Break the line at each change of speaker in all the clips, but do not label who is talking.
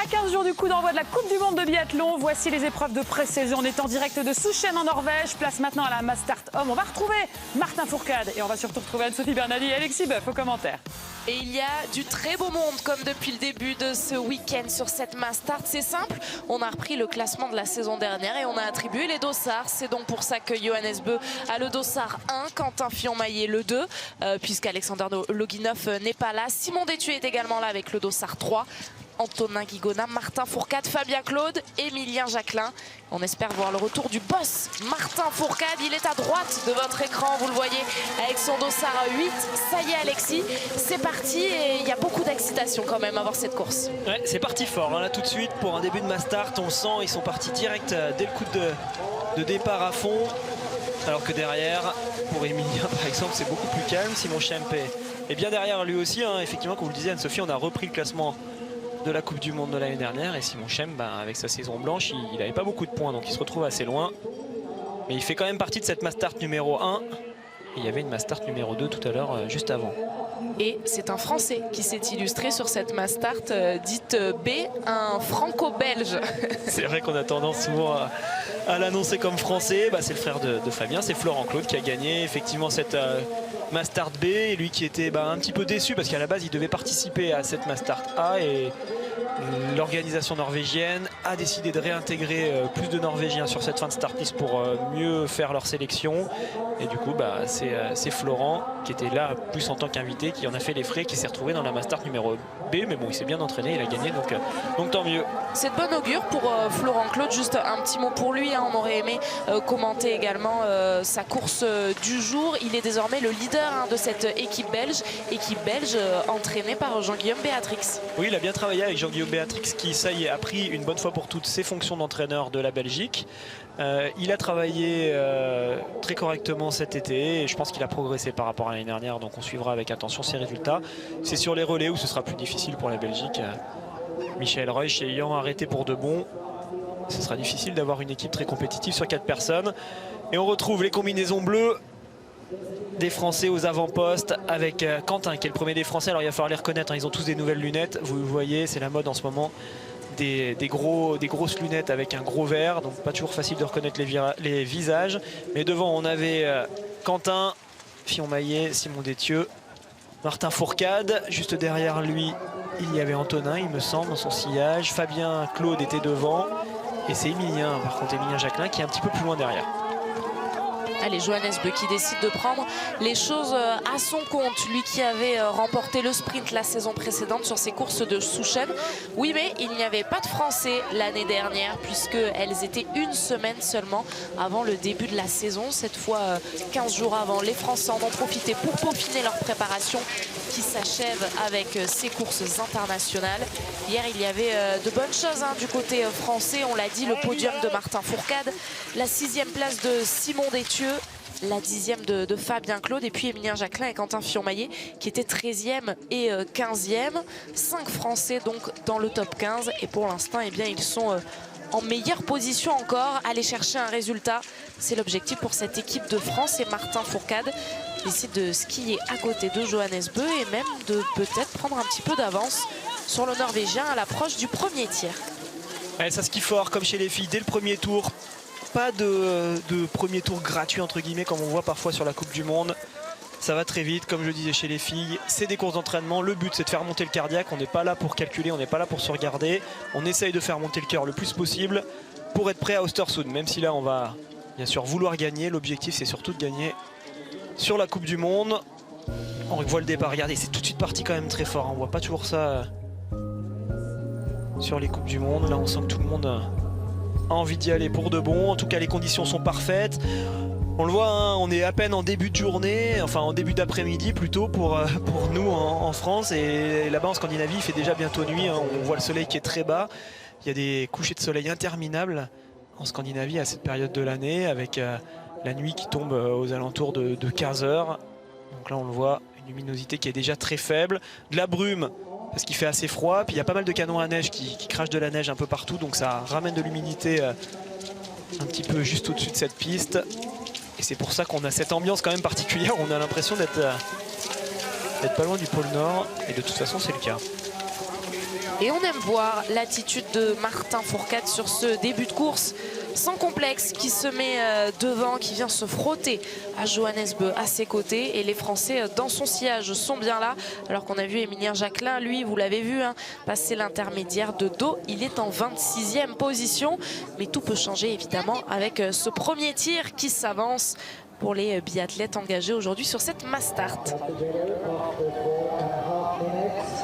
À 15 jours du coup d'envoi de la Coupe du Monde de biathlon, voici les épreuves de pré-saison. On est en direct de Souchen en Norvège. Place maintenant à la Mass Start Homme. On va retrouver Martin Fourcade et on va surtout retrouver Anne-Sophie Bernadi et Alexis Boeuf aux commentaires.
Et il y a du très beau monde comme depuis le début de ce week-end sur cette Mass Start. C'est simple, on a repris le classement de la saison dernière et on a attribué les dossards. C'est donc pour ça que Johannes Beu a le dossard 1, Quentin Fillon-Maillet le 2, puisqu'Alexander Loginov n'est pas là. Simon Détieux est également là avec le dossard 3. Antonin Guigona, Martin Fourcade, Fabien Claude, Émilien Jacquelin. On espère voir le retour du boss Martin Fourcade. Il est à droite de votre écran, vous le voyez, avec son dossard 8. Ça y est Alexis, c'est parti et il y a beaucoup d'excitation quand même à voir cette course.
Ouais, c'est parti fort, hein, là tout de suite pour un début de Mass Start. On sent ils sont partis direct dès le coup de départ à fond. Alors que derrière, pour Émilien par exemple, c'est beaucoup plus calme. Simon Schempp est bien derrière lui aussi, hein. Effectivement, comme vous le disiez Anne-Sophie, on a repris le classement de la Coupe du Monde de l'année dernière et Simon Schempp, avec sa saison blanche, il n'avait pas beaucoup de points, donc il se retrouve assez loin. Mais il fait quand même partie de cette Mass Start numéro 1. Et il y avait une Mass Start numéro 2 tout à l'heure, juste avant.
Et c'est un Français qui s'est illustré sur cette Mass Start dite B, un franco-belge.
C'est vrai qu'on a tendance souvent à l'annoncer comme français. C'est le frère de Fabien, c'est Florent Claude qui a gagné effectivement cette Mass Start B. Et lui qui était un petit peu déçu parce qu'à la base il devait participer à cette Mass Start A. Et l'organisation norvégienne a décidé de réintégrer plus de Norvégiens sur cette fin de start list pour mieux faire leur sélection. Et du coup, c'est Florent qui était là plus en tant qu'invité, qui en a fait les frais, qui s'est retrouvé dans la Mass Start numéro B. Mais bon, il s'est bien entraîné, il a gagné, donc tant mieux.
C'est de bon augure pour Florent Claude. Juste un petit mot pour lui, hein. On aurait aimé commenter également sa course du jour. Il est désormais le leader de cette équipe belge entraînée par Jean-Guillaume Béatrix.
Oui, il a bien travaillé avec Jean-Guillaume Béatrix qui, ça y est, a pris une bonne fois pour toutes ses fonctions d'entraîneur de la Belgique. Il a travaillé très correctement cet été et je pense qu'il a progressé par rapport à l'année dernière, donc on suivra avec attention ses résultats. C'est sur les relais où ce sera plus difficile pour la Belgique. Michael Reusch ayant arrêté pour de bon, ce sera difficile d'avoir une équipe très compétitive sur 4 personnes. Et on retrouve les combinaisons bleues des Français aux avant-postes avec Quentin qui est le premier des Français. Alors il va falloir les reconnaître, hein, ils ont tous des nouvelles lunettes, vous le voyez, c'est la mode en ce moment. Des grosses lunettes avec un gros verre, donc pas toujours facile de reconnaître les visages. Mais devant on avait Quentin Fillon-Maillet, Simon Détieux, Martin Fourcade. Juste derrière lui il y avait Antonin, il me semble, dans son sillage. Fabien Claude était devant et c'est Émilien, par contre Émilien Jacquelin qui est un petit peu plus loin derrière.
Allez, Johannes Beu qui décide de prendre les choses à son compte. Lui qui avait remporté le sprint la saison précédente sur ses courses de Souchen. Oui, mais il n'y avait pas de Français l'année dernière puisqu'elles étaient une semaine seulement avant le début de la saison. Cette fois, 15 jours avant, les Français en ont profité pour peaufiner leur préparation qui s'achève avec ces courses internationales. Hier, il y avait de bonnes choses du côté français. On l'a dit, le podium de Martin Fourcade, la 6e place de Simon Détieux, la 10e de Fabien Claude et puis Émilien Jacquelin et Quentin Fillon-Maillet qui étaient 13e et 15e. 5 Français donc dans le top 15 et pour l'instant ils sont en meilleure position encore. Aller chercher un résultat, c'est l'objectif pour cette équipe de France et Martin Fourcade décide de skier à côté de Johannes Beu et même de peut-être prendre un petit peu d'avance sur le Norvégien à l'approche du premier tir.
Ouais, ça skie fort comme chez les filles dès le premier tour. Pas de premier tour gratuit entre guillemets comme on voit parfois sur la Coupe du Monde. Ça va très vite, comme je disais chez les filles, c'est des courses d'entraînement. Le but c'est de faire monter le cardiaque, on n'est pas là pour calculer, on n'est pas là pour se regarder. On essaye de faire monter le cœur le plus possible pour être prêt à Östersund. Même si là on va bien sûr vouloir gagner, l'objectif c'est surtout de gagner sur la Coupe du Monde. On voit le départ, regardez c'est tout de suite parti quand même très fort, on voit pas toujours ça sur les Coupes du Monde. Là on sent que tout le monde a envie d'y aller pour de bon, en tout cas les conditions sont parfaites. On le voit, hein, on est à peine en début de journée, enfin en début d'après-midi plutôt pour nous en France. Et là-bas en Scandinavie, il fait déjà bientôt nuit, hein, on voit le soleil qui est très bas. Il y a des couchers de soleil interminables en Scandinavie à cette période de l'année, avec la nuit qui tombe aux alentours de 15 h. Donc là on le voit, une luminosité qui est déjà très faible. De la brume, parce qu'il fait assez froid. Puis il y a pas mal de canons à neige qui crachent de la neige un peu partout. Donc ça ramène de l'humidité un petit peu juste au-dessus de cette piste. Et c'est pour ça qu'on a cette ambiance quand même particulière. On a l'impression d'être pas loin du pôle Nord. Et de toute façon, c'est le cas.
Et on aime voir l'attitude de Martin Fourcade sur ce début de course sans complexe, qui se met devant, qui vient se frotter à Johannes Beu à ses côtés. Et les Français dans son sillage sont bien là. Alors qu'on a vu Émilien Jacquelin, lui, vous l'avez vu, hein, passer l'intermédiaire de dos. Il est en 26e position. Mais tout peut changer évidemment avec ce premier tir qui s'avance pour les biathlètes engagés aujourd'hui sur cette Mastart.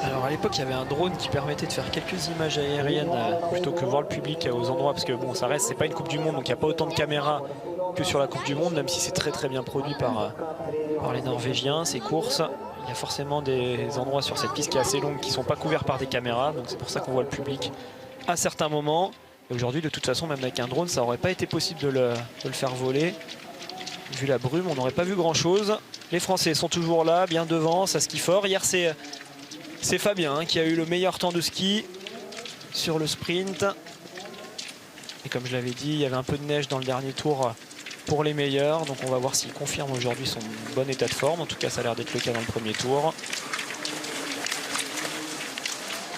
Alors à l'époque, il y avait un drone qui permettait de faire quelques images aériennes plutôt que voir le public aux endroits, parce que bon, ça reste, c'est pas une Coupe du Monde, donc il n'y a pas autant de caméras que sur la Coupe du Monde, même si c'est très bien produit par les Norvégiens, ces courses. Il y a forcément des endroits sur cette piste qui est assez longue qui ne sont pas couverts par des caméras, donc c'est pour ça qu'on voit le public à certains moments. Et aujourd'hui, de toute façon, même avec un drone, ça n'aurait pas été possible de le faire voler. Vu la brume, on n'aurait pas vu grand-chose. Les Français sont toujours là, bien devant, ça skie fort. Hier, c'est Fabien hein, qui a eu le meilleur temps de ski sur le sprint. Et comme je l'avais dit, il y avait un peu de neige dans le dernier tour pour les meilleurs. Donc on va voir s'il confirme aujourd'hui son bon état de forme. En tout cas, ça a l'air d'être le cas dans le premier tour.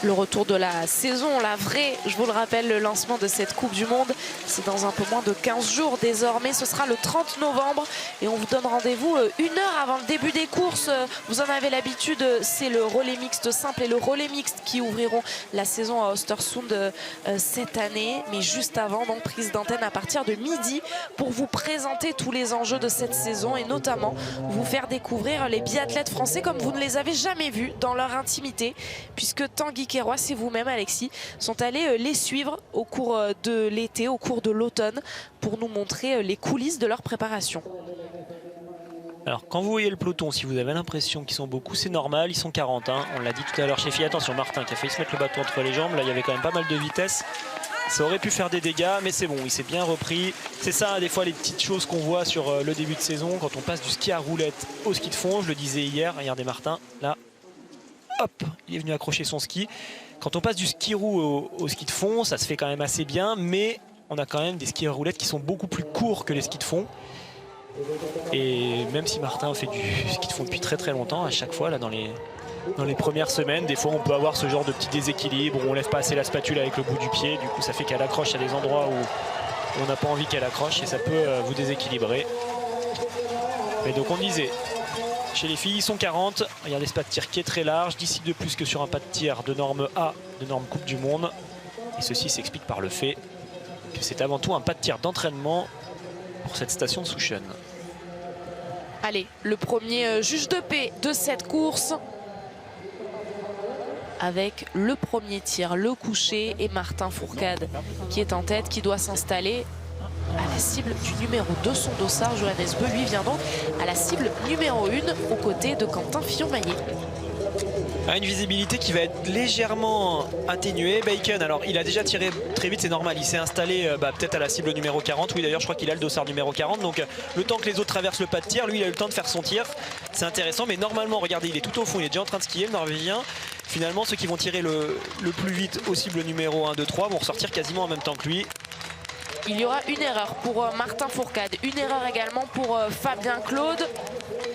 Le retour de la saison, la vraie, je vous le rappelle, le lancement de cette Coupe du Monde, c'est dans un peu moins de 15 jours désormais. Ce sera le 30 novembre et on vous donne rendez-vous une heure avant le début des courses. Vous en avez l'habitude, c'est le relais mixte simple et le relais mixte qui ouvriront la saison à Östersund cette année. Mais juste avant, donc prise d'antenne à partir de midi pour vous présenter tous les enjeux de cette saison et notamment vous faire découvrir les biathlètes français comme vous ne les avez jamais vus dans leur intimité, puisque Tanguy Queyroix et vous-même Alexis sont allés les suivre au cours de l'été, au cours de l'automne, pour nous montrer les coulisses de leur préparation.
Alors quand vous voyez le peloton, si vous avez l'impression qu'ils sont beaucoup, c'est normal, ils sont 40 hein. On l'a dit tout à l'heure chez FI, attention Martin qui a failli se mettre le bâton entre les jambes, là il y avait quand même pas mal de vitesse. Ça aurait pu faire des dégâts, mais c'est bon, il s'est bien repris. C'est ça, des fois, les petites choses qu'on voit sur le début de saison, quand on passe du ski à roulette au ski de fond. Je le disais hier, regardez Martin, là, hop, il est venu accrocher son ski. Quand on passe du ski roue au ski de fond, ça se fait quand même assez bien, mais on a quand même des skis à roulettes qui sont beaucoup plus courts que les skis de fond. Et même si Martin fait du ski de fond depuis très longtemps, à chaque fois, là, dans les premières semaines, des fois on peut avoir ce genre de petit déséquilibre où on lève pas assez la spatule avec le bout du pied, du coup ça fait qu'elle accroche à des endroits où on n'a pas envie qu'elle accroche et ça peut vous déséquilibrer. Mais donc on disait, chez les filles ils sont 40, regardez ce pas de tir qui est très large, 10 de plus que sur un pas de tir de norme A, de norme Coupe du Monde. Et ceci s'explique par le fait que c'est avant tout un pas de tir d'entraînement pour cette station de Souchen.
Allez, le premier juge de paix de cette course, avec le premier tir, le coucher, et Martin Fourcade qui est en tête, qui doit s'installer à la cible du numéro 2, son dossard. Johannes Beu, lui, vient donc à la cible numéro 1 aux côtés de Quentin Fillon-Maillet.
Une visibilité qui va être légèrement atténuée. Bacon, alors il a déjà tiré très vite, c'est normal, il s'est installé peut-être à la cible numéro 40. Oui, d'ailleurs je crois qu'il a le dossard numéro 40, donc le temps que les autres traversent le pas de tir, lui il a eu le temps de faire son tir. C'est intéressant, mais normalement, regardez, il est tout au fond, il est déjà en train de skier, le Norvégien. Finalement, ceux qui vont tirer le plus vite au cible numéro 1, 2, 3 vont ressortir quasiment en même temps que lui.
Il y aura une erreur pour Martin Fourcade, une erreur également pour Fabien Claude,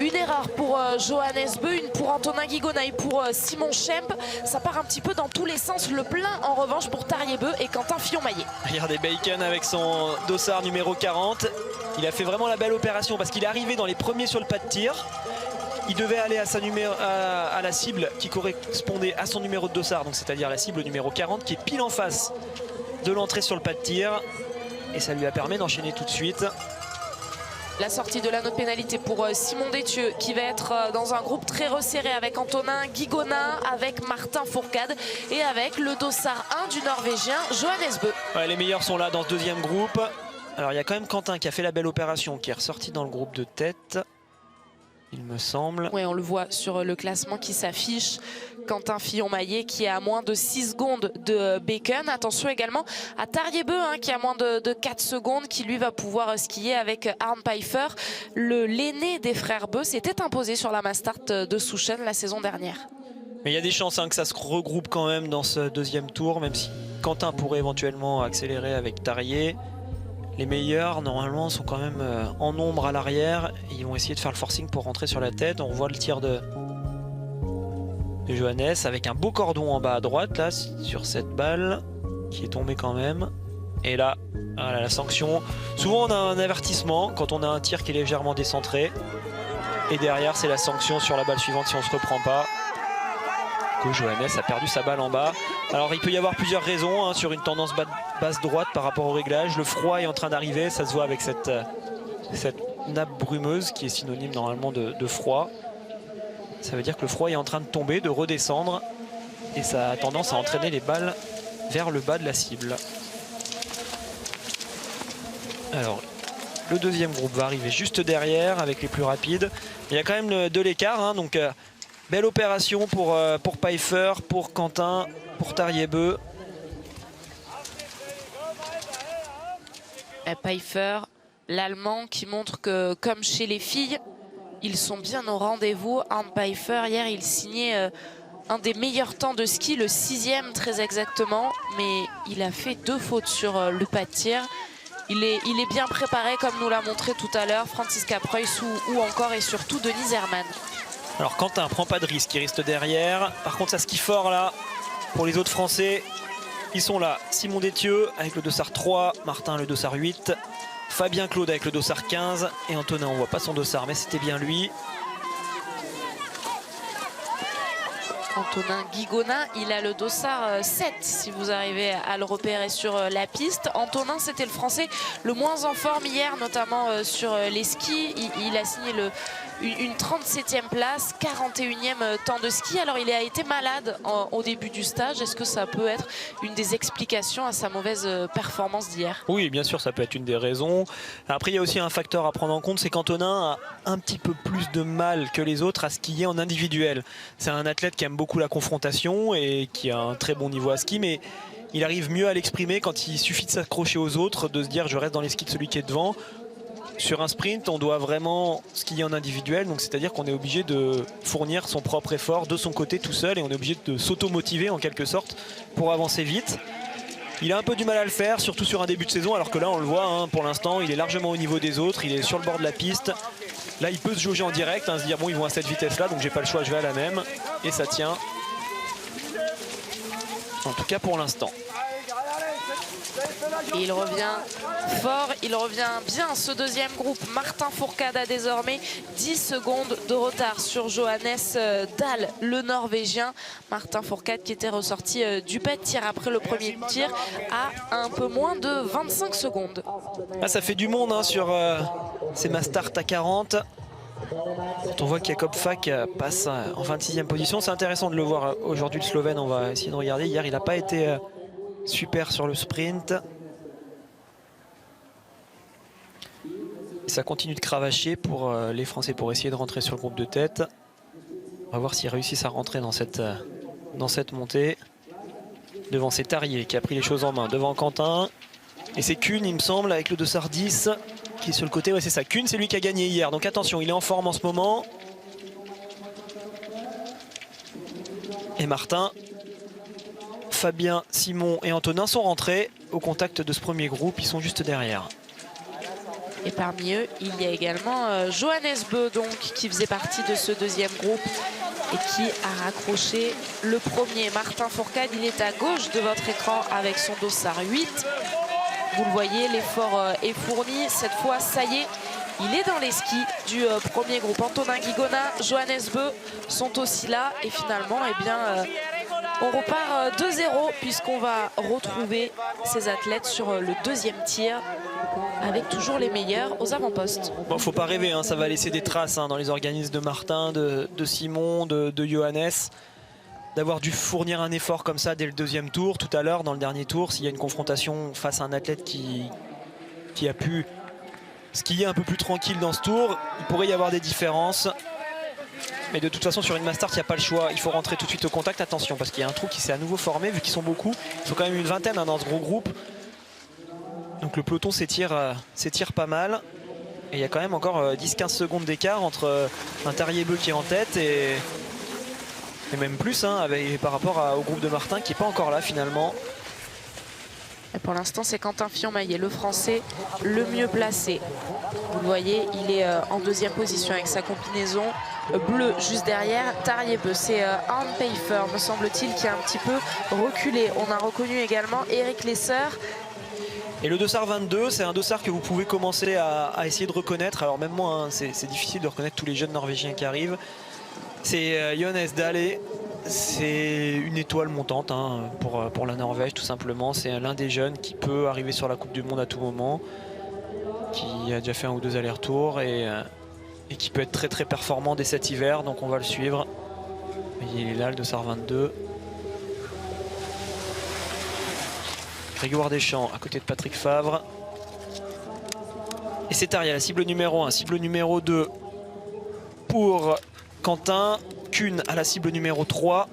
une erreur pour Johannes Beu, une pour Antonin Guigona et pour Simon Schemp. Ça part un petit peu dans tous les sens. Le plein en revanche pour Tarjei Beu et Quentin Fillon-Maillet.
Regardez Bacon avec son dossard numéro 40. Il a fait vraiment la belle opération parce qu'il est arrivé dans les premiers sur le pas de tir. Il devait aller à la cible qui correspondait à son numéro de dossard, donc c'est-à-dire la cible numéro 40 qui est pile en face de l'entrée sur le pas de tir. Et ça lui a permis d'enchaîner tout de suite.
La sortie de la note pénalité pour Simon Détieux qui va être dans un groupe très resserré avec Antonin Guigona, avec Martin Fourcade et avec le dossard 1 du Norvégien Johannes Beu.
Ouais, les meilleurs sont là dans ce deuxième groupe. Alors il y a quand même Quentin qui a fait la belle opération, qui est ressorti dans le groupe de tête, il me semble.
Oui, on le voit sur le classement qui s'affiche. Quentin Fillon-Maillet qui est à moins de 6 secondes de Bacon. Attention également à Tarjei Beu qui est à moins de 4 secondes, qui lui va pouvoir skier avec Arne Pfeiffer. L'aîné des frères Beu s'était imposé sur la Mastart de Souchen la saison dernière.
Mais il y a des chances que ça se regroupe quand même dans ce deuxième tour, même si Quentin pourrait éventuellement accélérer avec Tarjei. Les meilleurs, normalement, sont quand même en nombre à l'arrière. Ils vont essayer de faire le forcing pour rentrer sur la tête. On voit le tir de de Johannes avec un beau cordon en bas à droite là sur cette balle qui est tombée quand même. Et là, voilà, la sanction. Souvent on a un avertissement quand on a un tir qui est légèrement décentré. Et derrière c'est la sanction sur la balle suivante si on ne se reprend pas. Johannes a perdu sa balle en bas. Alors il peut y avoir plusieurs raisons hein, sur une tendance basse droite par rapport au réglage. Le froid est en train d'arriver, ça se voit avec cette nappe brumeuse qui est synonyme normalement de froid. Ça veut dire que le froid est en train de tomber, de redescendre. Et ça a tendance à entraîner les balles vers le bas de la cible. Alors le deuxième groupe va arriver juste derrière avec les plus rapides. Il y a quand même de l'écart, hein, donc belle opération pour Pfeiffer, pour Quentin, pour Tariebeu.
Pfeiffer, l'Allemand qui montre que comme chez les filles, ils sont bien au rendez-vous. Arnd Pfeiffer, hier il signait un des meilleurs temps de ski, le 6e très exactement, mais il a fait 2 fautes sur le pas de tir. Il est bien préparé comme nous l'a montré tout à l'heure Franziska Preuss ou encore et surtout Denise Herrmann.
Alors Quentin prend pas de risque, il reste derrière. Par contre ça skie fort là pour les autres Français. Ils sont là, Simon Détieux avec le dossard 3, Martin le dossard 8, Fabien Claude avec le dossard 15 et Antonin, on voit pas son dossard mais c'était bien lui.
Antonin Guigonin, il a le dossard 7 si vous arrivez à le repérer sur la piste. Antonin, c'était le Français le moins en forme hier, notamment sur les skis. Il a signé une 37e place, 41e temps de ski. Alors il a été malade au début du stage. Est-ce que ça peut être une des explications à sa mauvaise performance d'hier?
Oui, bien sûr, ça peut être une des raisons. Après, il y a aussi un facteur à prendre en compte, c'est qu'Antonin a un petit peu plus de mal que les autres à skier en individuel. C'est un athlète qui aime beaucoup la confrontation et qui a un très bon niveau à ski, mais il arrive mieux à l'exprimer quand il suffit de s'accrocher aux autres, de se dire je reste dans les skis de celui qui est devant. Sur un sprint, on doit vraiment skier en individuel, donc c'est-à-dire qu'on est obligé de fournir son propre effort de son côté tout seul et on est obligé de s'auto-motiver en quelque sorte pour avancer vite. Il a un peu du mal à le faire, surtout sur un début de saison, alors que là on le voit, hein, pour l'instant il est largement au niveau des autres, il est sur le bord de la piste. Là il peut se jauger en direct, hein, se dire bon ils vont à cette vitesse là, donc j'ai pas le choix, je vais à la même. Et ça tient. En tout cas pour l'instant.
Et il revient fort, il revient bien ce deuxième groupe. Martin Fourcade a désormais 10 secondes de retard sur Johannes Dahl, le Norvégien. Martin Fourcade qui était ressorti du pas de tir après le premier tir à un peu moins de 25 secondes.
Ah, ça fait du monde hein, sur ces Mastart à 40. Quand on voit qu'Jakob Fak passe en 26e position, c'est intéressant de le voir aujourd'hui le Slovène. On va essayer de regarder. Hier il n'a pas été super sur le sprint. Ça continue de cravacher pour les Français pour essayer de rentrer sur le groupe de tête. On va voir s'ils réussissent à rentrer dans cette montée. Devant c'est Tarier qui a pris les choses en main. Devant Quentin. Et c'est Kuhn il me semble avec le dossard 10 qui est sur le côté. Ouais c'est ça. Kuhn c'est lui qui a gagné hier. Donc attention il est en forme en ce moment. Et Martin, Fabien, Simon et Antonin sont rentrés au contact de ce premier groupe. Ils sont juste derrière.
Et parmi eux, il y a également Johannes Beu, donc, qui faisait partie de ce deuxième groupe et qui a raccroché le premier. Martin Fourcade, il est à gauche de votre écran avec son dossard 8. Vous le voyez, l'effort est fourni. Cette fois, ça y est, il est dans les skis du premier groupe. Antonin Guigonin, Johannes Beu sont aussi là. Et finalement, eh bien, on repart 2-0 puisqu'on va retrouver ces athlètes sur le deuxième tir avec toujours les meilleurs aux avant-postes.
Bon, faut pas rêver, hein, ça va laisser des traces hein, dans les organismes de Martin, de Simon, de Johannes. D'avoir dû fournir un effort comme ça dès le deuxième tour. Tout à l'heure, dans le dernier tour, s'il y a une confrontation face à un athlète qui a pu skier un peu plus tranquille dans ce tour, il pourrait y avoir des différences. Mais de toute façon sur une Mastart il n'y a pas le choix, il faut rentrer tout de suite au contact, attention parce qu'il y a un trou qui s'est à nouveau formé vu qu'ils sont beaucoup, ils sont quand même une vingtaine hein, dans ce gros groupe. Donc le peloton s'étire pas mal et il y a quand même encore 10-15 secondes d'écart entre un Tariebeu qui est en tête et même plus hein, par rapport au groupe de Martin qui n'est pas encore là finalement.
Et pour l'instant c'est Quentin Fillon-Maillet, le Français le mieux placé. Vous le voyez, il est en deuxième position avec sa combinaison bleu juste derrière. Tariebeu, c'est Arne Pfeiffer, me semble-t-il, qui a un petit peu reculé. On a reconnu également Eric Lesser.
Et le dossard 22, c'est un dossard que vous pouvez commencer à essayer de reconnaître. Alors même moi, hein, c'est difficile de reconnaître tous les jeunes Norvégiens qui arrivent. C'est Johannes Dahle, c'est une étoile montante hein, pour la Norvège tout simplement. C'est l'un des jeunes qui peut arriver sur la Coupe du Monde à tout moment, qui a déjà fait 1 ou 2 allers-retours et qui peut être très très performant dès cet hiver. Donc on va le suivre. Il est là, le dossard 22. Grégoire Deschamps à côté de Patrick Favre. Et c'est Taria, la cible numéro 1. Cible numéro 2 pour Quentin. Kuhn à la cible numéro 3.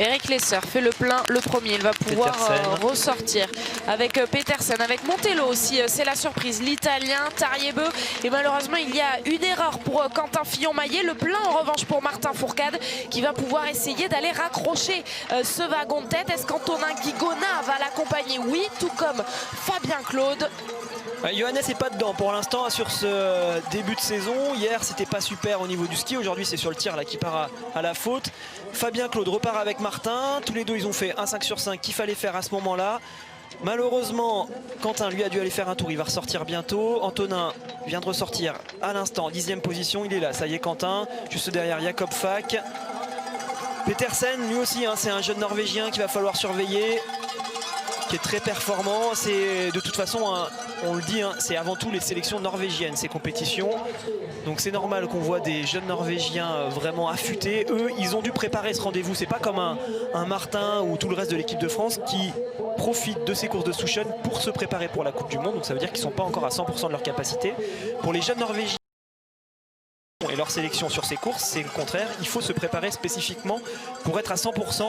Eric Lesser fait le plein, le premier. Il va pouvoir ressortir avec Petersen, avec Montello aussi. C'est la surprise. L'Italien, Tariebeu. Et malheureusement, il y a une erreur pour Quentin Fillon-Maillet. Le plein en revanche pour Martin Fourcade qui va pouvoir essayer d'aller raccrocher ce wagon de tête. Est-ce qu'Antonin Guigona va l'accompagner? Oui, tout comme Fabien Claude.
Johannes n'est pas dedans pour l'instant sur ce début de saison. Hier c'était pas super au niveau du ski. Aujourd'hui c'est sur le tir là qui part à la faute. Fabien Claude repart avec Martin. Tous les deux ils ont fait un 5 sur 5 qu'il fallait faire à ce moment là. Malheureusement Quentin lui a dû aller faire un tour. Il va ressortir bientôt. Antonin vient de ressortir à l'instant. 10e position, il est là. Ça y est Quentin. Juste derrière Jakob Falk. Petersen lui aussi hein, c'est un jeune Norvégien qu'il va falloir surveiller, qui est très performant. C'est de toute façon, on le dit, hein, c'est avant tout les sélections norvégiennes, ces compétitions. Donc c'est normal qu'on voit des jeunes Norvégiens vraiment affûtés. Eux, ils ont dû préparer ce rendez-vous. C'est pas comme un Martin ou tout le reste de l'équipe de France qui profite de ces courses de Souchon pour se préparer pour la Coupe du Monde. Donc ça veut dire qu'ils ne sont pas encore à 100% de leur capacité. Pour les jeunes Norvégiens et leur sélection sur ces courses, c'est le contraire. Il faut se préparer spécifiquement pour être à 100%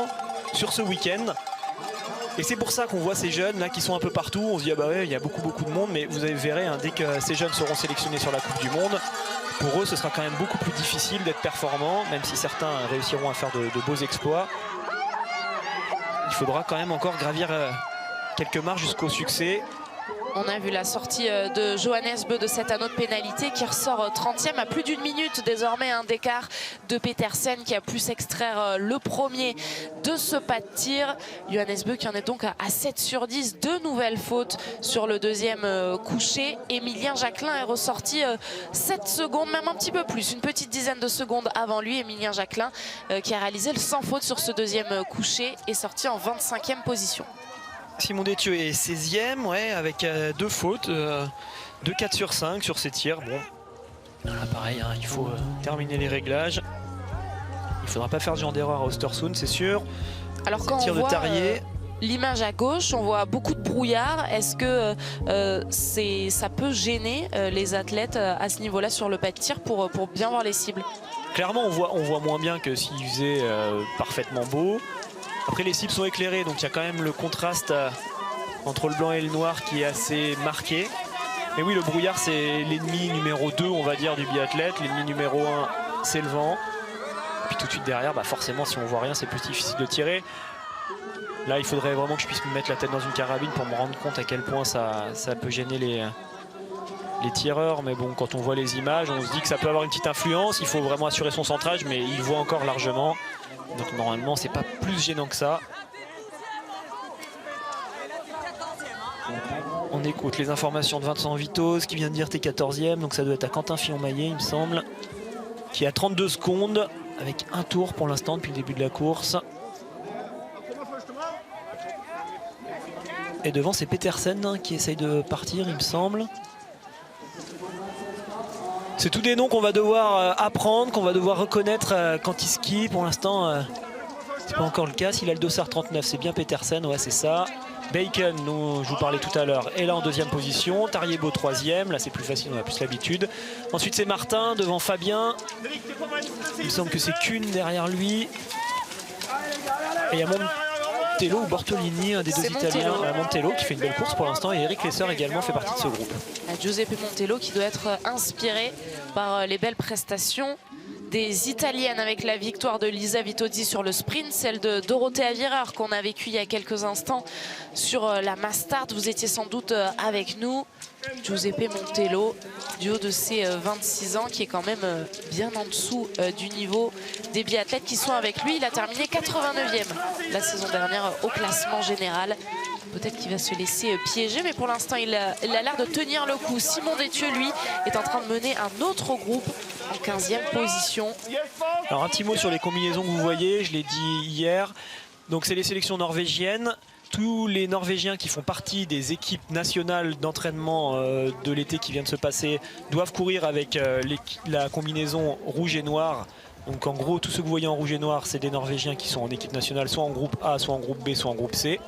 sur ce week-end. Et c'est pour ça qu'on voit ces jeunes là qui sont un peu partout. On se dit ah bah ouais, il y a beaucoup de monde, mais vous verrez hein, dès que ces jeunes seront sélectionnés sur la Coupe du Monde, pour eux ce sera quand même beaucoup plus difficile d'être performants, même si certains réussiront à faire de beaux exploits. Il faudra quand même encore gravir quelques marches jusqu'au succès.
On a vu la sortie de Johannes Beu de cet anneau de pénalité qui ressort 30e à plus d'1 minute désormais un d'écart de Petersen qui a pu s'extraire le premier de ce pas de tir. Johannes Beu qui en est donc à 7 sur 10, 2 nouvelles fautes sur le deuxième couché. Emilien Jacquelin est ressorti 7 secondes, même un petit peu plus, une petite dizaine de secondes avant lui. Emilien Jacquelin qui a réalisé le sans faute sur ce deuxième couché est sorti en 25e position.
Simon Détieux est 16e, ouais, avec 2 fautes, 2 4 sur 5 sur ses tirs. Bon, là pareil, hein, il faut terminer les réglages. Il ne faudra pas faire ce genre d'erreur à Östersund, c'est sûr.
Alors quand on voit l'image à gauche, on voit beaucoup de brouillard. Est-ce que ça peut gêner les athlètes à ce niveau-là sur le pas de tir pour bien voir les cibles?
Clairement, on voit moins bien que s'il faisait parfaitement beau. Après les cibles sont éclairées, donc il y a quand même le contraste entre le blanc et le noir qui est assez marqué. Mais oui, le brouillard c'est l'ennemi numéro 2 on va dire du biathlète. L'ennemi numéro 1 c'est le vent. Puis tout de suite derrière, bah forcément si on voit rien c'est plus difficile de tirer. Là il faudrait vraiment que je puisse me mettre la tête dans une carabine pour me rendre compte à quel point ça peut gêner les tireurs. Mais bon, quand on voit les images on se dit que ça peut avoir une petite influence. Il faut vraiment assurer son centrage, mais il voit encore largement. Donc normalement c'est pas plus gênant que ça. On écoute les informations de Vincent Vitoz qui vient de dire t'es 14e, donc ça doit être à Quentin Fillon-Maillet il me semble, qui a 32 secondes avec un tour pour l'instant depuis le début de la course. Et devant c'est Petersen qui essaye de partir il me semble. C'est tous des noms qu'on va devoir apprendre, qu'on va devoir reconnaître quand il skie. Pour l'instant, c'est pas encore le cas. S'il a le dossard 39, c'est bien Petersen, ouais c'est ça. Bacon, je vous parlais tout à l'heure, est là en 2e position. Tariebeu 3e, là c'est plus facile, on a plus l'habitude. Ensuite c'est Martin devant Fabien. Il me semble que c'est Kuhn derrière lui. Et il y a Montello ou Bortolini, un des deux Italiens. Montello qui fait une belle course pour l'instant, et Eric Lesser également fait partie de ce groupe.
Giuseppe Montello qui doit être inspiré par les belles prestations des Italiennes avec la victoire de Lisa Vitozzi sur le sprint, celle de Dorothea Virer qu'on a vécue il y a quelques instants sur la Mastart. Vous étiez sans doute avec nous. Giuseppe Montello, du haut de ses 26 ans, qui est quand même bien en dessous du niveau des biathlètes qui sont avec lui. Il a terminé 89e la saison dernière au classement général. Peut-être qu'il va se laisser piéger, mais pour l'instant, il a l'air de tenir le coup. Simon Détieux, lui, est en train de mener un autre groupe en 15e position.
Alors un petit mot sur les combinaisons que vous voyez, je l'ai dit hier. Donc c'est les sélections norvégiennes. Tous les Norvégiens qui font partie des équipes nationales d'entraînement de l'été qui vient de se passer doivent courir avec la combinaison rouge et noir. Donc en gros, tous ceux que vous voyez en rouge et noir, c'est des Norvégiens qui sont en équipe nationale, soit en groupe A, soit en groupe B, soit en groupe C.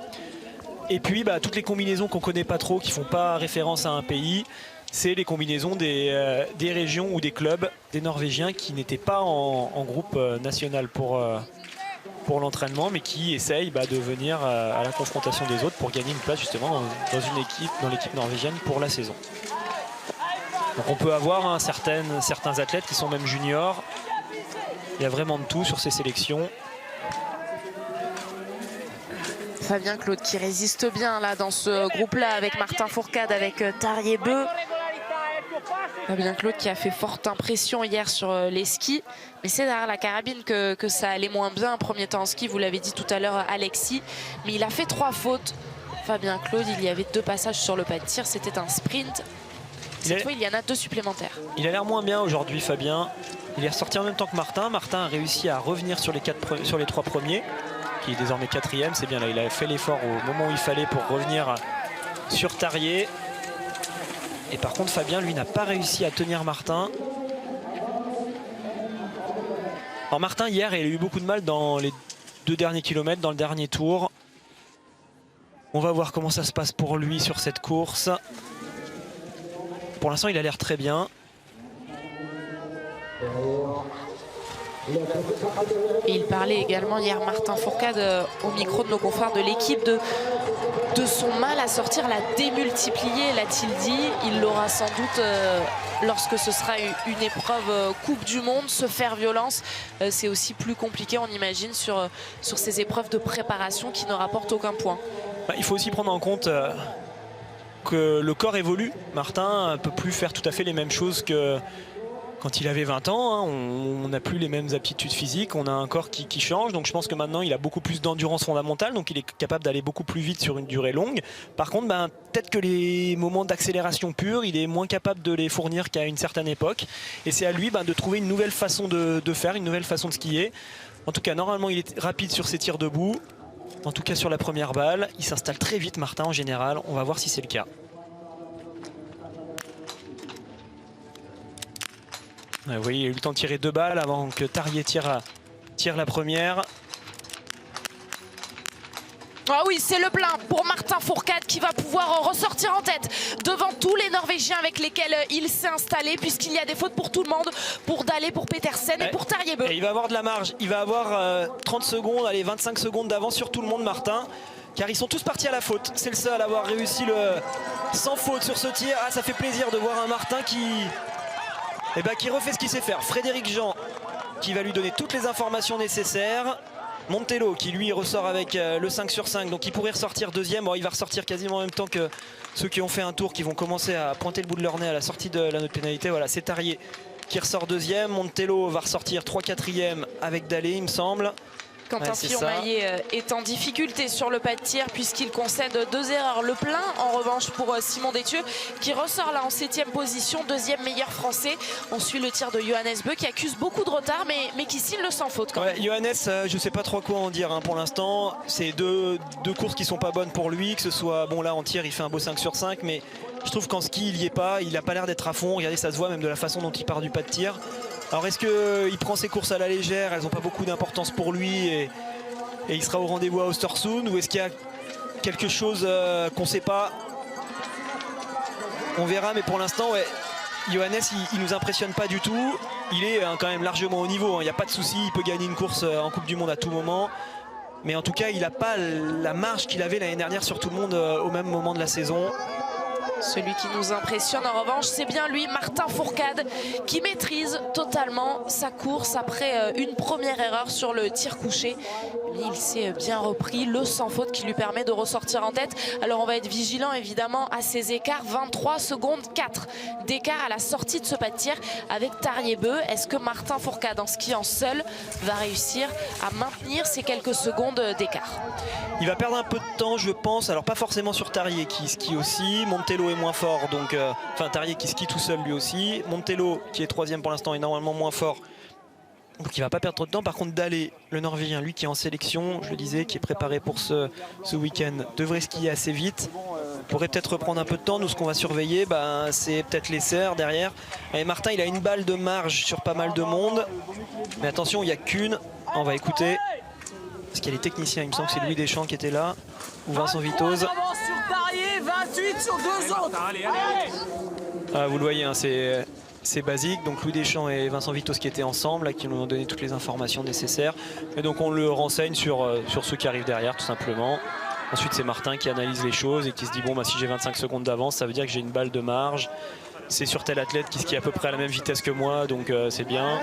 Et puis toutes les combinaisons qu'on ne connaît pas trop, qui ne font pas référence à un pays, c'est les combinaisons des régions ou des clubs des Norvégiens qui n'étaient pas en groupe national pour l'entraînement, mais qui essayent de venir à la confrontation des autres pour gagner une place justement dans l'équipe norvégienne pour la saison. Donc on peut avoir certains athlètes qui sont même juniors. Il y a vraiment de tout sur ces sélections.
Fabien Claude qui résiste bien là dans ce groupe-là avec Martin Fourcade, avec Tarjei Bø. Fabien Claude qui a fait forte impression hier sur les skis. Mais c'est derrière la carabine que ça allait moins bien. Premier temps en ski, vous l'avez dit tout à l'heure Alexis. Mais il a fait 3 fautes. Fabien Claude, il y avait 2 passages sur le pas de tir. C'était un sprint. Cette fois, il y en a 2 supplémentaires.
Il a l'air moins bien aujourd'hui, Fabien. Il est ressorti en même temps que Martin. Martin a réussi à revenir sur les 3 premiers, qui est désormais 4e. C'est bien là, il a fait l'effort au moment où il fallait pour revenir sur Tarjei. Et par contre, Fabien, lui, n'a pas réussi à tenir Martin. Alors Martin, hier, il a eu beaucoup de mal dans les 2 derniers kilomètres, dans le dernier tour. On va voir comment ça se passe pour lui sur cette course. Pour l'instant, il a l'air très bien.
Et il parlait également hier, Martin Fourcade, au micro de nos confrères de l'équipe, de son mal à sortir, la démultiplier, l'a-t-il dit. Il l'aura sans doute lorsque ce sera une épreuve Coupe du Monde. Se faire violence, c'est aussi plus compliqué, on imagine, sur ces épreuves de préparation qui ne rapportent aucun point.
Il faut aussi prendre en compte que le corps évolue. Martin ne peut plus faire tout à fait les mêmes choses que quand il avait 20 ans. On n'a plus les mêmes aptitudes physiques, on a un corps qui change. Donc je pense que maintenant il a beaucoup plus d'endurance fondamentale, donc il est capable d'aller beaucoup plus vite sur une durée longue. Par contre, peut-être que les moments d'accélération pure, il est moins capable de les fournir qu'à une certaine époque. Et c'est à lui de trouver une nouvelle façon de faire, une nouvelle façon de skier. En tout cas, normalement il est rapide sur ses tirs debout. En tout cas sur la première balle, il s'installe très vite, Martin, en général. On va voir si c'est le cas. Vous voyez, il a eu le temps de tirer 2 balles avant que Tarjei tire la première.
Ah oui, c'est le plein pour Martin Fourcade qui va pouvoir ressortir en tête devant tous les Norvégiens avec lesquels il s'est installé, puisqu'il y a des fautes pour tout le monde, pour Dale, pour Petersen et pour Tarjei Bø.
Et il va avoir de la marge, il va avoir 30 secondes, allez 25 secondes d'avance sur tout le monde, Martin, car ils sont tous partis à la faute. C'est le seul à avoir réussi sans faute sur ce tir. Ah, ça fait plaisir de voir un Martin qui refait ce qu'il sait faire. Frédéric Jean qui va lui donner toutes les informations nécessaires. Montello qui lui ressort avec le 5 sur 5, donc il pourrait ressortir 2e. Bon, il va ressortir quasiment en même temps que ceux qui ont fait un tour, qui vont commencer à pointer le bout de leur nez à la sortie de la note pénalité. Voilà, c'est Tarjei qui ressort 2e. Montello va ressortir 3-4e avec Dale, il me semble.
Quentin Fillon-Maillet est en difficulté sur le pas de tir puisqu'il concède 2 erreurs. Le plein en revanche pour Simon Détieux qui ressort là en 7e position, 2e meilleur français. On suit le tir de Johannes Bø qui accuse beaucoup de retard mais qui signe le sans faute quand même.
Johannes, je sais pas trop quoi en dire pour l'instant. C'est deux courses qui sont pas bonnes pour lui, que ce soit, bon là en tir il fait un beau 5 sur 5, mais je trouve qu'en ski il y est pas, il a pas l'air d'être à fond. Regardez, ça se voit même de la façon dont il part du pas de tir. Alors est-ce qu'il prend ses courses à la légère, elles n'ont pas beaucoup d'importance pour lui et il sera au rendez-vous à Östersund, ou est-ce qu'il y a quelque chose qu'on ne sait pas? On verra, mais pour l'instant, Johannes, il nous impressionne pas du tout. Il est quand même largement au niveau, il n'y a pas de souci, il peut gagner une course en Coupe du Monde à tout moment. Mais en tout cas, il n'a pas la marge qu'il avait l'année dernière sur tout le monde au même moment de la saison.
Celui qui nous impressionne en revanche, c'est bien lui, Martin Fourcade, qui maîtrise totalement sa course après une première erreur sur le tir couché. Mais il s'est bien repris, le sans faute qui lui permet de ressortir en tête. Alors on va être vigilant évidemment à ces écarts, 23 secondes 4 d'écart à la sortie de ce pas de tir avec Tarier-Beu. Est-ce que Martin Fourcade, en skiant seul, va réussir à maintenir ces quelques secondes d'écart?
Il va perdre un peu de temps, je pense. Alors pas forcément sur Tarier qui skie aussi. Montello est moins fort, donc enfin Tarier qui skie tout seul lui aussi. Montello qui est 3e pour l'instant est normalement moins fort, donc il va pas perdre trop de temps. Par contre Dahlé, le Norvégien, lui qui est en sélection, je le disais, qui est préparé pour ce week-end, devrait skier assez vite. Pourrait peut-être reprendre un peu de temps. Nous, ce qu'on va surveiller, c'est peut-être les serres derrière. Et Martin, il a une balle de marge sur pas mal de monde, mais attention, il n'y a qu'une. On va écouter, parce qu'il y a les techniciens. Il me semble que c'est Louis Deschamps qui était là, ou Vincent Vitoz. Vous le voyez, hein, c'est basique. Donc Louis Deschamps et Vincent Vitoz qui étaient ensemble, là, qui nous ont donné toutes les informations nécessaires. Et donc on le renseigne sur ceux qui arrivent derrière, tout simplement. Ensuite, c'est Martin qui analyse les choses et qui se dit bon, si j'ai 25 secondes d'avance, ça veut dire que j'ai une balle de marge. C'est sur tel athlète qui skie à peu près à la même vitesse que moi, donc c'est bien.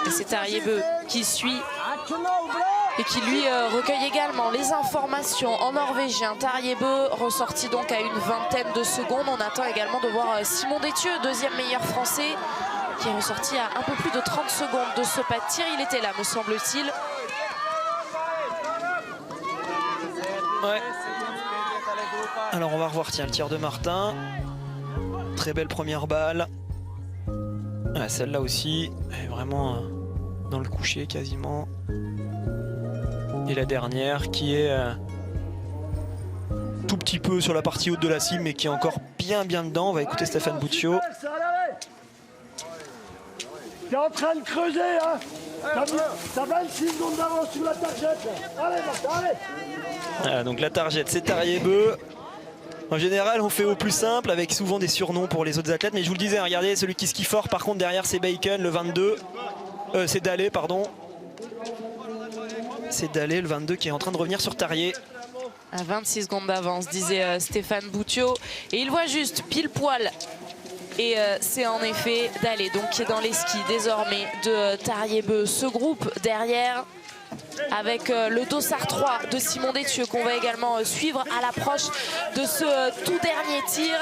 Et c'est Tarier-Beu qui suit et qui lui recueille également les informations en norvégien. Tarier-Beu ressorti donc à une vingtaine de secondes. On attend également de voir Simon Détieux, deuxième meilleur français, qui est ressorti à un peu plus de 30 secondes de ce pas de tir. Il était là, me semble-t-il.
Ouais. Alors on va revoir, tiens, le tir de Martin. Très belle première balle. Celle-là aussi, elle est vraiment dans le coucher quasiment. Et la dernière qui est tout petit peu sur la partie haute de la cible, mais qui est encore bien dedans. On va écouter Stéphane Buccio.
T'es en train de creuser, hein. T'as 26 secondes d'avance sur la targette. Allez, Martin, allez.
Voilà, donc la targette, c'est Tarier-Beu. En général, on fait au plus simple avec souvent des surnoms pour les autres athlètes. Mais je vous le disais, regardez, celui qui skie fort, par contre, derrière, c'est Bacon, le 22. C'est Dahlé, pardon. C'est Dahlé, le 22, qui est en train de revenir sur Tarier.
À 26 secondes d'avance, disait Stéphane Buccio. Et il voit juste pile poil. Et c'est en effet Dahlé, donc qui est dans les skis désormais de Tarier-Beu. Ce groupe derrière, avec le dossard 3 de Simon Détieux qu'on va également suivre à l'approche de ce tout dernier tir.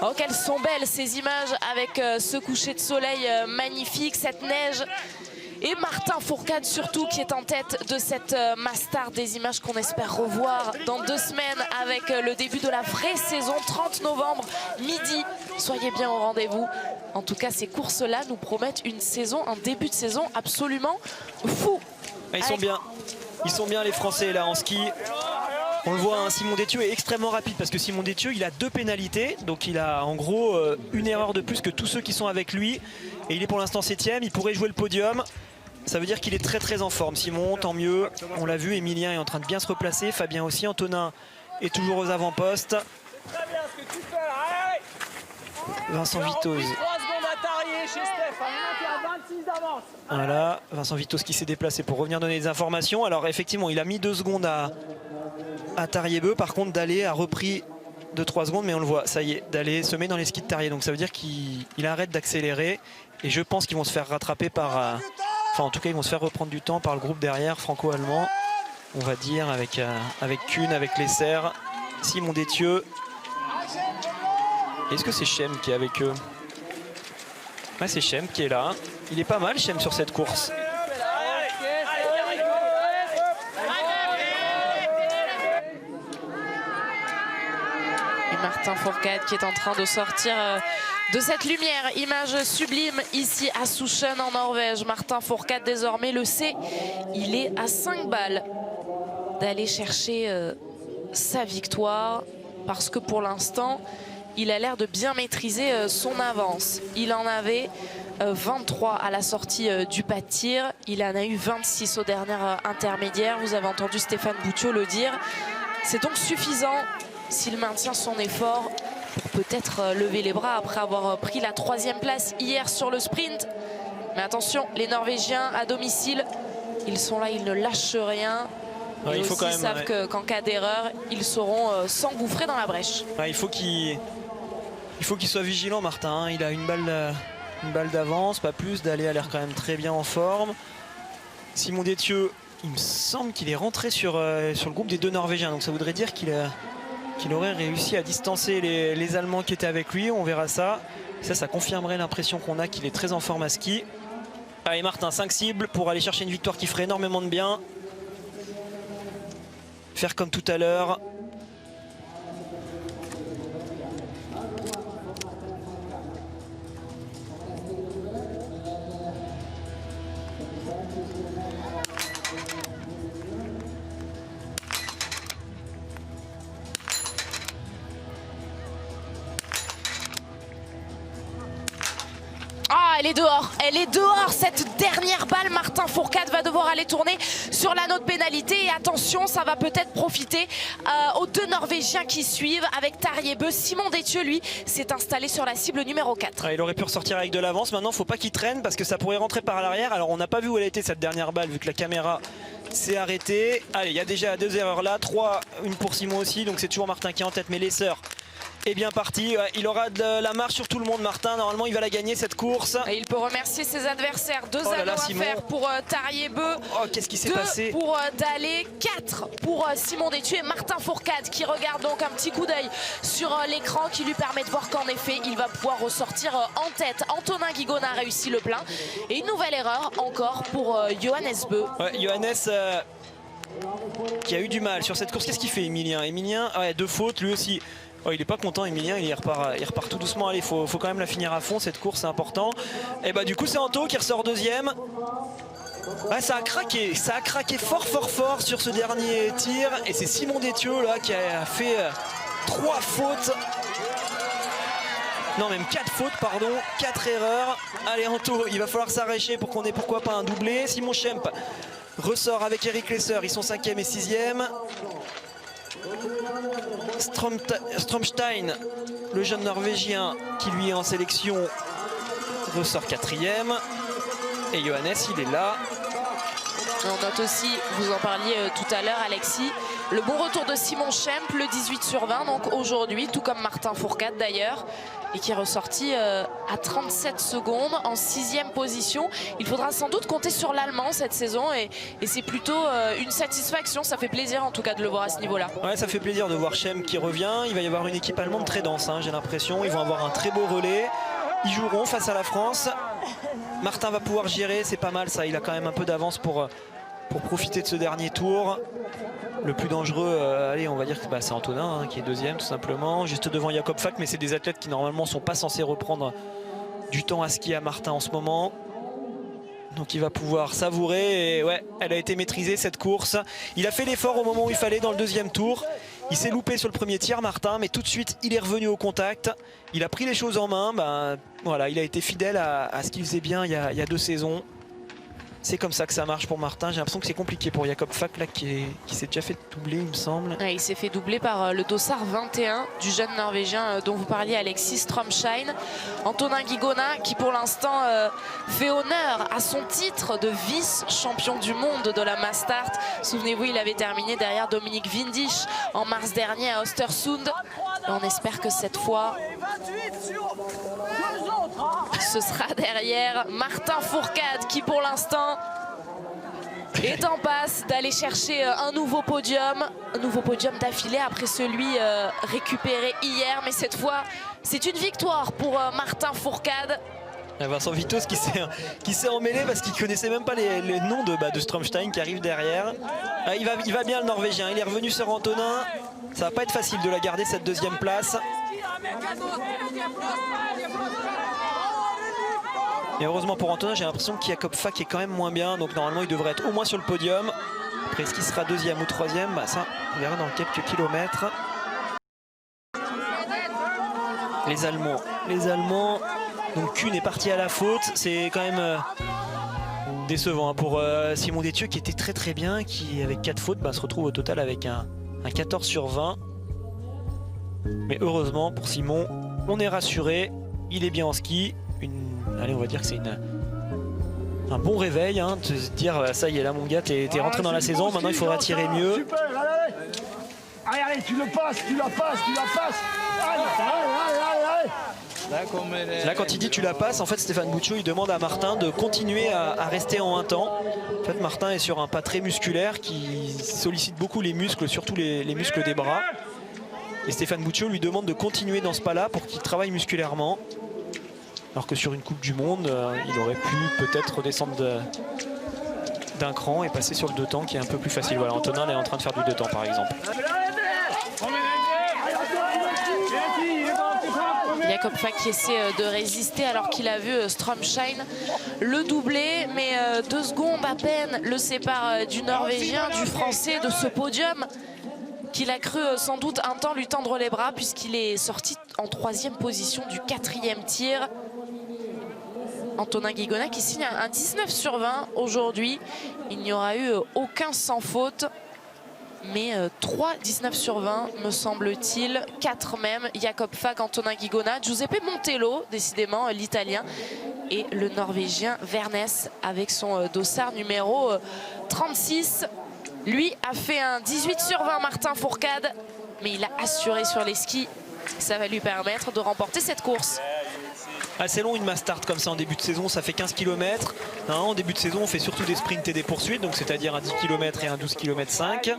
Oh, quelles sont belles ces images avec ce coucher de soleil magnifique, cette neige. Et Martin Fourcade surtout qui est en tête de cette Mastart, des images qu'on espère revoir dans 2 semaines avec le début de la vraie saison, 30 novembre, midi. Soyez bien au rendez-vous. En tout cas, ces courses-là nous promettent une saison, un début de saison absolument fou.
Ils sont bien. Ils sont bien les Français là en ski. On le voit, hein, Simon Détieux est extrêmement rapide parce que Simon Détieux, il a 2 pénalités. Donc il a en gros une erreur de plus que tous ceux qui sont avec lui. Et il est pour l'instant 7e, il pourrait jouer le podium. Ça veut dire qu'il est très en forme. Simon, tant mieux. On l'a vu, Emilien est en train de bien se replacer. Fabien aussi, Antonin est toujours aux avant-postes. Vincent Vitoz. Voilà, Vincent Vitoz qui s'est déplacé pour revenir donner des informations. Alors effectivement, il a mis 2 secondes à Tarier-Beu. Par contre, Dahlé a repris de 3 secondes, mais on le voit, ça y est, Dahlé se met dans les skis de Tarier. Donc ça veut dire qu'il arrête d'accélérer. Et je pense qu'ils vont se faire rattraper par... Enfin, en tout cas, ils vont se faire reprendre du temps par le groupe derrière, franco-allemand. On va dire, avec Kuhn, avec les serres, Simon Détieux. Est-ce que c'est Chem qui est avec eux? Ouais, c'est Chem qui est là. Il est pas mal, Chem, sur cette course.
Et Martin Fourcade qui est en train de sortir de cette lumière. Image sublime ici à Souchen en Norvège. Martin Fourcade désormais le sait. Il est à 5 balles d'aller chercher sa victoire. Parce que pour l'instant, il a l'air de bien maîtriser son avance. Il en avait 23 à la sortie du pas de tir. Il en a eu 26 au dernier intermédiaire. Vous avez entendu Stéphane Buccio le dire. C'est donc suffisant s'il maintient son effort pour peut-être lever les bras après avoir pris la 3e place hier sur le sprint. Mais attention, les Norvégiens à domicile, ils sont là, ils ne lâchent rien.
Ouais,
et
il faut
aussi
quand même,
savent qu'en cas d'erreur, ils sauront s'engouffrer dans la brèche.
Ouais, il faut qu'il soit vigilant, Martin. Hein. Il a une balle d'avance, pas plus. Dalé a l'air quand même très bien en forme. Simon Détieux, il me semble qu'il est rentré sur le groupe des deux Norvégiens. Donc ça voudrait dire qu'il aurait réussi à distancer les Allemands qui étaient avec lui. On verra ça. Ça confirmerait l'impression qu'on a qu'il est très en forme à ski. Allez Martin, 5 cibles pour aller chercher une victoire qui ferait énormément de bien. Faire comme tout à l'heure.
Elle est dehors cette dernière balle. Martin Fourcade va devoir aller tourner sur la note pénalité et attention, ça va peut-être profiter aux deux Norvégiens qui suivent avec Tarjei Bø. Simon Détieux lui s'est installé sur la cible numéro 4.
Il aurait pu ressortir avec de l'avance, maintenant il ne faut pas qu'il traîne parce que ça pourrait rentrer par l'arrière. Alors on n'a pas vu où elle était cette dernière balle vu que la caméra s'est arrêtée. Allez, il y a déjà 2 erreurs là, 3, une pour Simon aussi, donc c'est toujours Martin qui est en tête, mais les sœurs est bien parti. Il aura de la marche sur tout le monde, Martin. Normalement, il va la gagner cette course.
Et il peut remercier ses adversaires. 2 anneaux à faire pour Tarjei Bø.
Oh, qu'est-ce qui s'est passé?
2 pour Dalé, 4 pour Simon Détieux et Martin Fourcade qui regarde donc un petit coup d'œil sur l'écran qui lui permet de voir qu'en effet, il va pouvoir ressortir en tête. Antonin Guigona a réussi le plein. Et une nouvelle erreur encore pour Johannes Bø.
Ouais, Johannes qui a eu du mal sur cette course. Qu'est-ce qu'il fait, Emilien? Emilien, ouais, 2 fautes, lui aussi. Oh, il n'est pas content, Emilien, il repart tout doucement. Allez, faut quand même la finir à fond, cette course, c'est important. Et bah du coup, c'est Anto qui ressort deuxième. Ouais, ça a craqué fort sur ce dernier tir. Et c'est Simon Détieux là qui a fait 3 fautes. Non, même 4 fautes, pardon, 4 erreurs. Allez, Anto, il va falloir s'arracher pour qu'on ait pourquoi pas un doublé. Simon Schempp ressort avec Eric Lesser, ils sont 5e et 6e. Stromstein, le jeune Norvégien qui lui est en sélection, ressort 4e. Et Johannes, il est là.
On note aussi, vous en parliez tout à l'heure Alexis, le bon retour de Simon Schempp, le 18 sur 20, donc aujourd'hui, tout comme Martin Fourcade d'ailleurs, et qui est ressorti à 37 secondes en 6e position. Il faudra sans doute compter sur l'Allemand cette saison et c'est plutôt une satisfaction, ça fait plaisir en tout cas de le voir à ce niveau-là.
Ouais, ça fait plaisir de voir Schempp qui revient. Il va y avoir une équipe allemande très dense, hein, j'ai l'impression. Ils vont avoir un très beau relais. Ils joueront face à la France. Martin va pouvoir gérer, c'est pas mal ça. Il a quand même un peu d'avance pour profiter de ce dernier tour. Le plus dangereux, allez, on va dire que c'est Antonin hein, qui est 2e tout simplement, juste devant Jakob Falk, mais c'est des athlètes qui normalement ne sont pas censés reprendre du temps à skier à Martin en ce moment. Donc il va pouvoir savourer et ouais, elle a été maîtrisée cette course. Il a fait l'effort au moment où il fallait dans le 2e tour. Il s'est loupé sur le premier tir, Martin, mais tout de suite il est revenu au contact. Il a pris les choses en main, voilà, il a été fidèle à ce qu'il faisait bien il y a 2 saisons. C'est comme ça que ça marche pour Martin. J'ai l'impression que c'est compliqué pour Jakob Falk là, qui s'est déjà fait doubler, il me semble.
Ouais, il s'est fait doubler par le dossard 21 du jeune Norvégien dont vous parliez, Alexis Stromstein. Antonin Guigona qui pour l'instant fait honneur à son titre de vice-champion du monde de la Mastart. Souvenez-vous, il avait terminé derrière Dominique Windisch en mars dernier à Östersund. Et on espère que cette fois, ce sera derrière Martin Fourcade qui pour l'instant est en passe d'aller chercher un nouveau podium d'affilée après celui récupéré hier. Mais cette fois, c'est une victoire pour Martin Fourcade.
Vincent Vitos qui s'est emmêlé parce qu'il ne connaissait même pas les noms de Stromstein qui arrive derrière. Il va bien le Norvégien, il est revenu sur Antonin. Ça va pas être facile de la garder cette 2e place. Et heureusement pour Antonin, j'ai l'impression que Jakob Falk est quand même moins bien. Donc normalement il devrait être au moins sur le podium. Après est-ce qu'il sera 2e ou 3e, ça on verra dans quelques kilomètres. Les Allemands. Donc Kuhn est parti à la faute. C'est quand même décevant hein, pour Simon Détieux qui était très bien, qui avec 4 fautes se retrouve au total avec un 14 sur 20. Mais heureusement pour Simon, on est rassuré, il est bien en ski. Allez, on va dire que c'est un bon réveil, hein, de se dire ça y est là mon gars, t'es rentré dans la saison, maintenant il faudra tirer mieux.
Super, allez, tu le passes, tu la passes. Allez.
Là quand il dit tu la passes, en fait Stéphane Bouccio il demande à Martin de continuer à rester en un temps. En fait Martin est sur un pas très musculaire qui sollicite beaucoup les muscles, surtout les muscles des bras. Et Stéphane Bouccio lui demande de continuer dans ce pas-là pour qu'il travaille musculairement. Alors que sur une Coupe du Monde, il aurait pu peut-être redescendre d'un cran et passer sur le 2 temps qui est un peu plus facile. Voilà, Antonin est en train de faire du 2 temps par exemple.
Jakob Fak qui essaie de résister alors qu'il a vu Stromshine le doubler, mais 2 secondes à peine le séparent du Norvégien, du Français, de ce podium qu'il a cru sans doute un temps lui tendre les bras puisqu'il est sorti en 3e position du 4e tir. Antonin Guigona qui signe un 19 sur 20 aujourd'hui. Il n'y aura eu aucun sans faute. Mais 3 19 sur 20 me semble-t-il, 4 même. Jakob Fak, Antonin Guigona, Giuseppe Montello, décidément l'italien, et le norvégien Vernes avec son dossard numéro 36. Lui a fait un 18 sur 20, Martin Fourcade, mais il a assuré sur les skis. Ça va lui permettre de remporter cette course.
Assez long une mass start comme ça en début de saison, ça fait 15 km. En début de saison on fait surtout des sprints et des poursuites, donc c'est-à-dire un 10 km et un 12 km 5.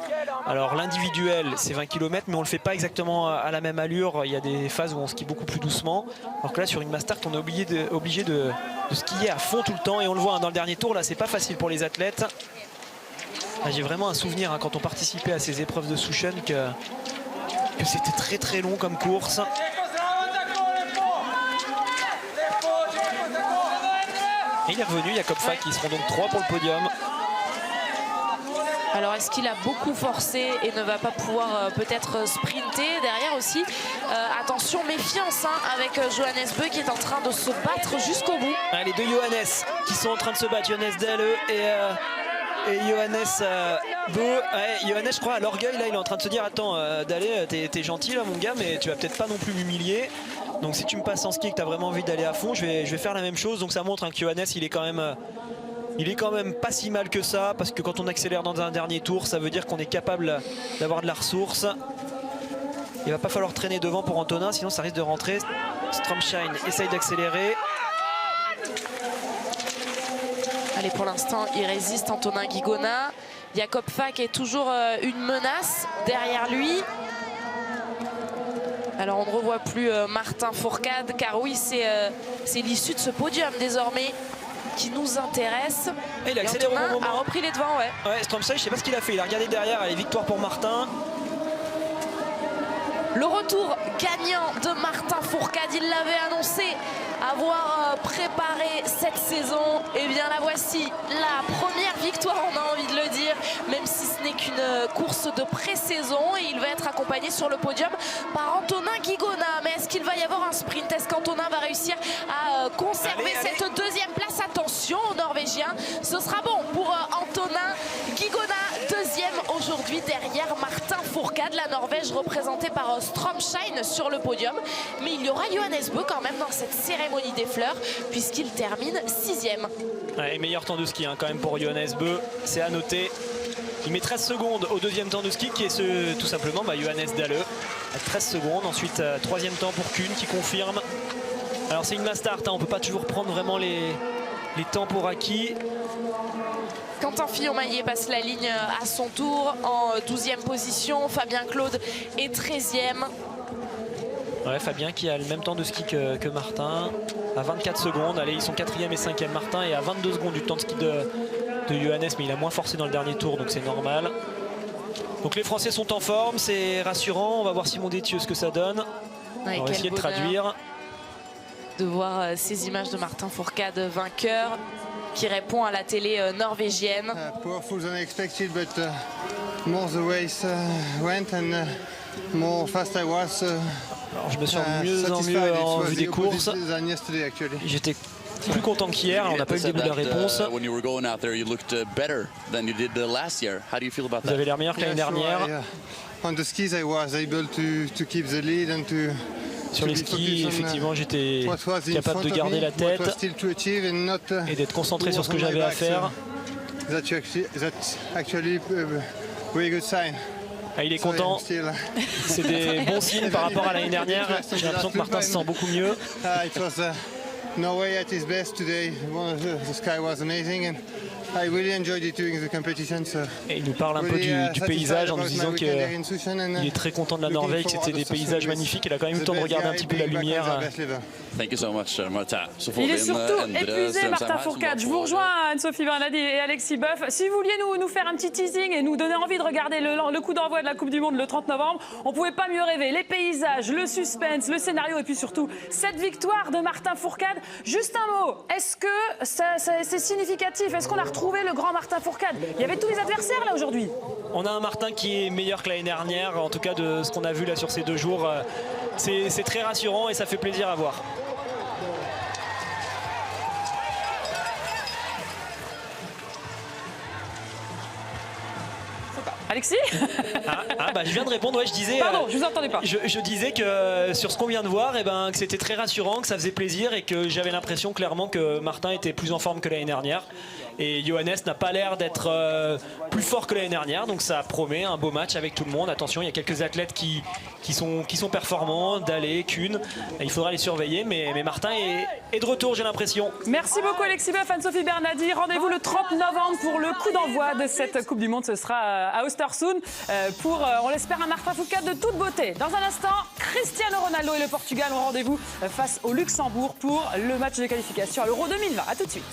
Alors l'individuel c'est 20 km mais on le fait pas exactement à la même allure, il y a des phases où on skie beaucoup plus doucement. Alors que là sur une mass start on est obligé de skier à fond tout le temps et on le voit dans le dernier tour là c'est pas facile pour les athlètes. J'ai vraiment un souvenir quand on participait à ces épreuves de Souchon que c'était très très long comme course. Et il est revenu, Jakob Fak, qui seront donc 3 pour le podium.
Alors est-ce qu'il a beaucoup forcé et ne va pas pouvoir peut-être sprinter derrière aussi attention, méfiance avec Johannes Bö qui est en train de se battre jusqu'au bout.
Les 2 Johannes qui sont en train de se battre, Johannes Dalle et Johannes Bö. Johannes je crois à l'orgueil là il est en train de se dire attends Dalle t'es gentil là mon gars mais tu vas peut-être pas non plus m'humilier. Donc si tu me passes en ski et que tu as vraiment envie d'aller à fond, je vais faire la même chose. Donc ça montre que Johannes il est quand même pas si mal que ça, parce que quand on accélère dans un dernier tour, ça veut dire qu'on est capable d'avoir de la ressource. Il va pas falloir traîner devant pour Antonin, sinon ça risque de rentrer. Stromshine essaye d'accélérer.
Allez, pour l'instant il résiste Antonin Guigona. Jakob Fak est toujours une menace derrière lui. Alors on ne revoit plus Martin Fourcade, car oui c'est l'issue de ce podium désormais qui nous intéresse.
Et il a accéléré au bon moment.
A repris les devants,
ouais. Stromshine, je sais pas ce qu'il a fait, il a regardé derrière, allez, victoire pour Martin.
Le retour gagnant de Martin Fourcade, il l'avait annoncé avoir préparé cette saison. Et bien la voici, la première victoire, on a envie de le dire, même si ce n'est qu'une course de pré-saison. Et il va être accompagné sur le podium par Antonin Guigona. Mais est-ce qu'il va y avoir un sprint? Est-ce qu'Antonin va réussir à conserver cette 2e place? Attention aux Norvégiens, ce sera bon pour Antonin Guigona, 2e aujourd'hui derrière Martin Fourcade. La Norvège représentée par Stromshine sur le podium. Mais il y aura Johannes Bö quand même dans cette cérémonie des fleurs puisqu'il termine 6e.
Et meilleur temps de ski quand même pour Johannes Bö, c'est à noter. Il met 13 secondes au 2e temps de ski qui est tout simplement Johannes Dalle. 13 secondes, ensuite 3e temps pour Kuhn qui confirme. Alors c'est une mass start, on peut pas toujours prendre vraiment les temps pour acquis.
Quentin Fillon-Maillet passe la ligne à son tour en 12e position. Fabien Claude est 13e.
Ouais, Fabien qui a le même temps de ski que Martin, à 24 secondes. Allez, ils sont 4e et 5e Martin, et à 22 secondes du temps de ski de Johannes, mais il a moins forcé dans le dernier tour, donc c'est normal. Donc les Français sont en forme, c'est rassurant. On va voir Simon Détieux ce que ça donne.
Ouais,
on va essayer de traduire.
De voir ces images de Martin Fourcade vainqueur qui répond à la télé norvégienne.
Powerful than expected, but more the race went and more fast I was.
Alors je me sens mieux en mieux en vue des courses. J'étais plus content qu'hier, on n'a pas eu le début de la réponse. Vous avez l'air meilleur que l'année dernière.
On the skis I was able to keep the lead and
Sur les skis, effectivement, j'étais capable de garder la tête et d'être concentré sur ce que j'avais à faire. Ah, il est content. C'est des bons signes par rapport à l'année dernière. J'ai l'impression que Martin se sent beaucoup mieux.
Norway at his best today. The sky was amazing and I really enjoyed it during the competition. So
et il nous parle un peu du paysage en nous disant qu'il est très content de la Norvège, que c'était des paysages magnifiques. Il a quand même eu le temps de regarder un petit peu la lumière.
Il est surtout épuisé, Martin Fourcade. Je vous rejoins, Anne-Sophie Bernadi et Alexis Boeuf. Si vous vouliez nous faire un petit teasing et nous donner envie de regarder le coup d'envoi de la Coupe du Monde le 30 novembre, on ne pouvait pas mieux rêver. Les paysages, le suspense, le scénario et puis surtout cette victoire de Martin Fourcade. Juste un mot, est-ce que c'est significatif? Est-ce qu'on a retrouvé le grand Martin Fourcade? Il y avait tous les adversaires là aujourd'hui.
On a un Martin qui est meilleur que l'année dernière, en tout cas de ce qu'on a vu là sur ces 2 jours. C'est très rassurant et ça fait plaisir à voir.
Alexis?
Bah, je viens de répondre, ouais, je disais...
Pardon, je vous entendais pas.
Je disais que sur ce qu'on vient de voir, que c'était très rassurant, que ça faisait plaisir et que j'avais l'impression clairement que Martin était plus en forme que l'année dernière. Et Johannes n'a pas l'air d'être plus fort que l'année dernière, donc ça promet un beau match avec tout le monde. Attention, il y a quelques athlètes qui sont performants, Dalé, Kuhn. Il faudra les surveiller, mais Martin est de retour, j'ai l'impression.
Merci beaucoup Alexis Boeuf, Anne-Sophie Bernadi. Rendez-vous le 30 novembre pour le coup d'envoi de cette Coupe du Monde. Ce sera à Östersund pour, on l'espère, un Martin Fourcade de toute beauté. Dans un instant, Cristiano Ronaldo et le Portugal ont rendez-vous face au Luxembourg pour le match de qualification à l'Euro 2020. A tout de suite.